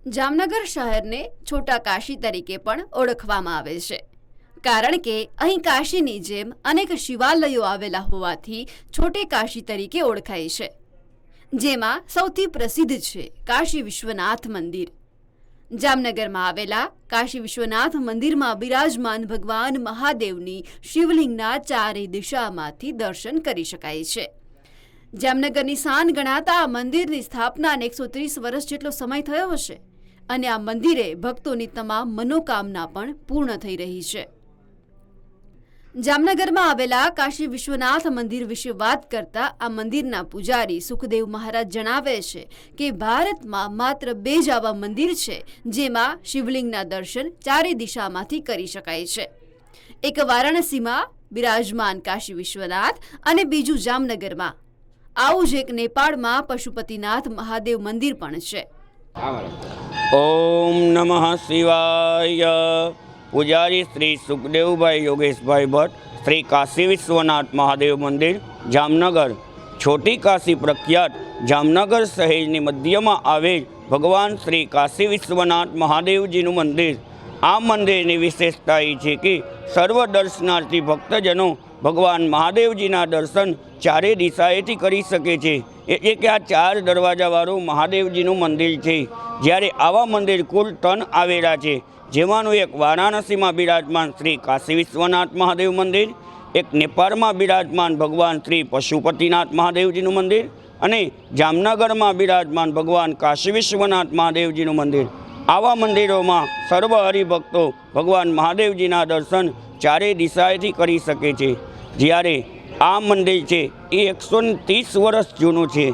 જામનગર શહેરને છોટા કાશી તરીકે પણ ઓળખવામાં આવે છે, કારણ કે અહીં કાશીની જેમ અનેક શિવાલયો આવેલા હોવાથી છોટે કાશી તરીકે ઓળખાય છે, જેમાં સૌથી પ્રસિદ્ધ છે કાશી વિશ્વનાથ મંદિર। જામનગરમાં આવેલા કાશી વિશ્વનાથ મંદિરમાં બિરાજમાન ભગવાન મહાદેવની શિવલિંગના ચારે દિશામાંથી દર્શન કરી શકાય છે। જામનગરની શાન ગણાતા આ મંદિરની સ્થાપનાને 130 વર્ષ જેટલો સમય થયો હશે અને આ મંદિરે ભક્તોની તમામ મનોકામના પણ પૂર્ણ થઈ રહી છે। જામનગરમાં આવેલા કાશી વિશ્વનાથ મંદિર વિશે વાત કરતા આ મંદિરના પૂજારી સુખદેવ મહારાજ જણાવે છે કે ભારતમાં માત્ર 2 જ આવા મંદિર છે જેમાં શિવલિંગના દર્શન ચારે દિશામાંથી કરી શકાય છે। એક વારાણસીમાં બિરાજમાન કાશી વિશ્વનાથ અને બીજું જામનગરમાં। આવું જ એક નેપાળમાં પશુપતિનાથ મહાદેવ મંદિર પણ છે। ओम नमः शिवाय। पुजारी श्री सुखदेव भाई योगेश भाई भट्ट, श्री काशी विश्वनाथ महादेव मंदिर जामनगर। छोटी काशी प्रख्यात जामनगर शहर मध्य में आवेल भगवान श्री काशी विश्वनाथ महादेवजीनु मंदिर। आ मंदिर की विशेषता ये है कि सर्व दर्शनार्थी भक्तजनों भगवान महादेवजीना दर्शन चारे दिशाएथी करी सके छे। एटले के आ 4 दरवाजावाळुं महादेवजीनु मंदिर छे। ज्यारे आवा मंदिर कुल 3 आवेला छे, जेमानुं एक वाराणसी में बिराजमान श्री काशी विश्वनाथ महादेव मंदिर, एक नेपाल में बिराजमान भगवान श्री पशुपतिनाथ महादेवजीनु मंदिर अने जामनगर में बिराजमान भगवान काशी विश्वनाथ महादेवजीनु मंदिर। आवा मंदिरों में सर्व हरिभक्तों भगवान महादेवजीना दर्शन चारे दिशाएथी करी सके छे। ज्यारे आ मंदिर है ये 130 वर्ष जूनू है।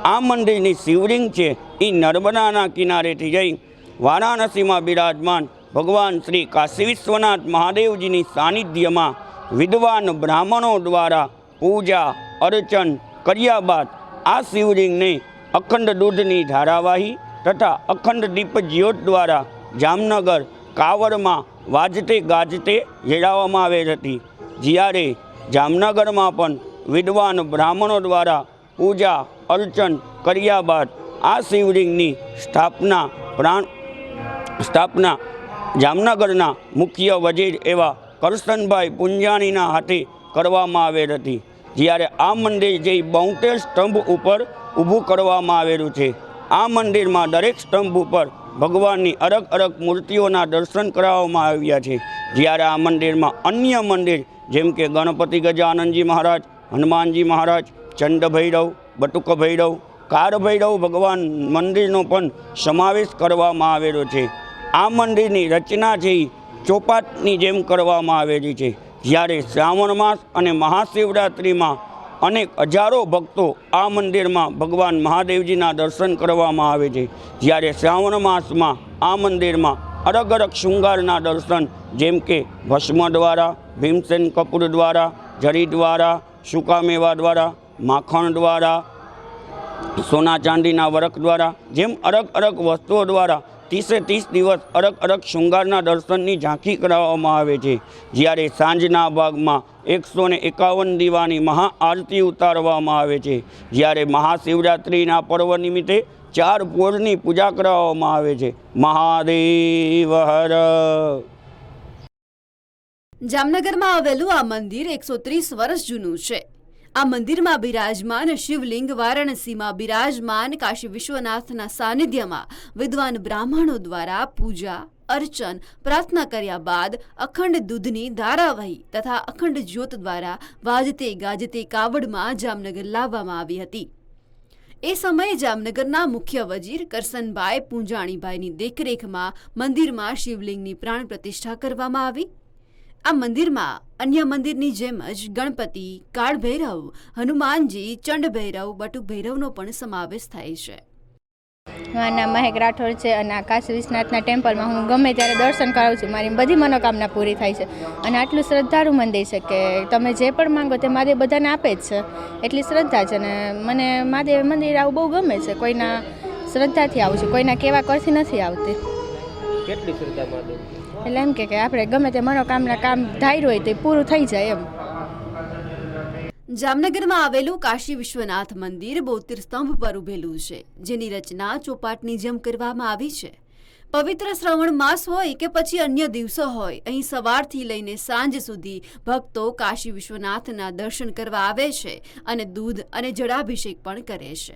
आ मंदिर की शिवलिंग है ये नर्मदाना किनारे थी जई वाराणसी में बिराजमान भगवान श्री काशी विश्वनाथ महादेवजी की सानिध्य में विद्वान ब्राह्मणों द्वारा पूजा अर्चन कर्या बाद आ शिवलिंग ने अखंड दूधनी धारावाही तथा अखंड दीप ज्योत द्वारा जामनगर कावड़ में वाजते गाजते जड़ाववामां आवेल हती। ज्यारे जामनगर में पण विद्वान ब्राह्मणों द्वारा पूजा अर्चन कर्या बाद आ शिवलिंगनी स्थापना जामनगरना मुख्य वजीर एवा करशनभाई पुंजाणीना हाथे करवामां आवेल हती। ज्यारे आ मंदिर जे 72 स्तंभ उपर ऊभुं करवामां आवेलुं छे। आ मंदिर में दरेक स्तंभ पर भगवान की अलग अलग मूर्तिओना दर्शन कराववामां आव्या छे। ज्यारे आ मंदिर में अन्य मंदिर जेम के गणपति गजाननजी महाराज, हनुमानजी महाराज, चंड भैरव, बटुक भैरव, कार भैरव भगवान मंदिरनो पण समावेश करवामां आवेलो छे। आ मंदिरनी रचना छे चौपाटनी जेम करवामां आवेली छे। ज्यारे श्रावण मास अने महाशिवरात्रि में अनेक हजारों भक्तों आ मंदिर में भगवान महादेवजीना दर्शन करवामां आवे छे। ज्यारे श्रावण मास में आ मंदिर में अलग अलग श्रृंगारना दर्शन जेम के भस्म द्वारा, भीमसेन कपूर द्वारा, जरी द्वारा, सूका मेवा द्वारा, माखण द्वारा, सोना चांदीना वर्क द्वारा जेम अलग अलग वस्तुओं द्वारा 30 दिवस अलग अलग श्रृंगारना दर्शननी झांकी कराववामां आवे छे। ज्यारे सांजना भागमां 151 दीवानी महाआरती उतारवामां आवे छे। ज्यारे महाशिवरात्रिना पर्व निमित्ते 4 पोळनी पूजा कराववामां आवे छे। महादेव हर। જામનગરમાં આવેલું આ મંદિર 130 વર્ષ જૂનું છે। આ મંદિરમાં બિરાજમાન શિવલિંગ વારાણસીમાં બિરાજમાન કાશી વિશ્વનાથના સાનિધ્યમાં વિદ્વાન બ્રાહ્મણો દ્વારા પૂજા अर्चन प्रार्थना કર્યા બાદ અખંડ દૂધની ધારાવાહી તથા અખંડ જ્યોત દ્વારા વાજતે ગાજતે કાવડમાં જામનગર લાવવામાં આવી હતી। એ સમયે જામનગરના મુખ્ય વજીર કરશનભાઈ પૂંજાણીભાઈની દેખરેખમાં મંદિરમાં શિવલિંગની પ્રાણ પ્રતિષ્ઠા કરવામાં આવી। આ મંદિરમાં અન્ય મંદિરની જેમ જ ગણપતિ, કાળ ભૈરવ, હનુમાનજી, ચંડ ભૈરવ, બટુક ભૈરવનો પણ સમાવેશ થાય છે। મારું નામ મહેક રાઠોડ છે અને આ કાશી વિશ્વનાથના ટેમ્પલમાં હું ગમે ત્યારે દર્શન કરાવું છું। મારી બધી મનોકામના પૂરી થાય છે અને આટલું શ્રદ્ધાળુ મંદિર છે કે તમે જે પણ માંગો તે મહાદેવ બધાને આપે જ છે। એટલી શ્રદ્ધા છે અને મને મહાદેવ મંદિર આવું બહુ ગમે છે। કોઈના શ્રદ્ધાથી આવું છું, કોઈના કેવા કરથી નથી આવતી। કેટલી શ્રદ્ધા મહાદેવ? એટલે એમ કે આપણે ગમે તે મનોકામના કામ ધાર્યું હોય તો પૂરું થઈ જાય એમ। જામનગરમાં આવેલું કાશી વિશ્વનાથ મંદિર 72 સ્તંભ પર ઉભેલું છે, જેની રચના ચોપાટની જેમ કરવામાં આવી છે। પવિત્ર શ્રાવણ માસ હોય કે પછી અન્ય દિવસો હોય, અહીં સવારથી લઈને સાંજ સુધી ભક્તો કાશી વિશ્વનાથના દર્શન કરવા આવે છે અને દૂધ અને જળાભિષેક પણ કરે છે.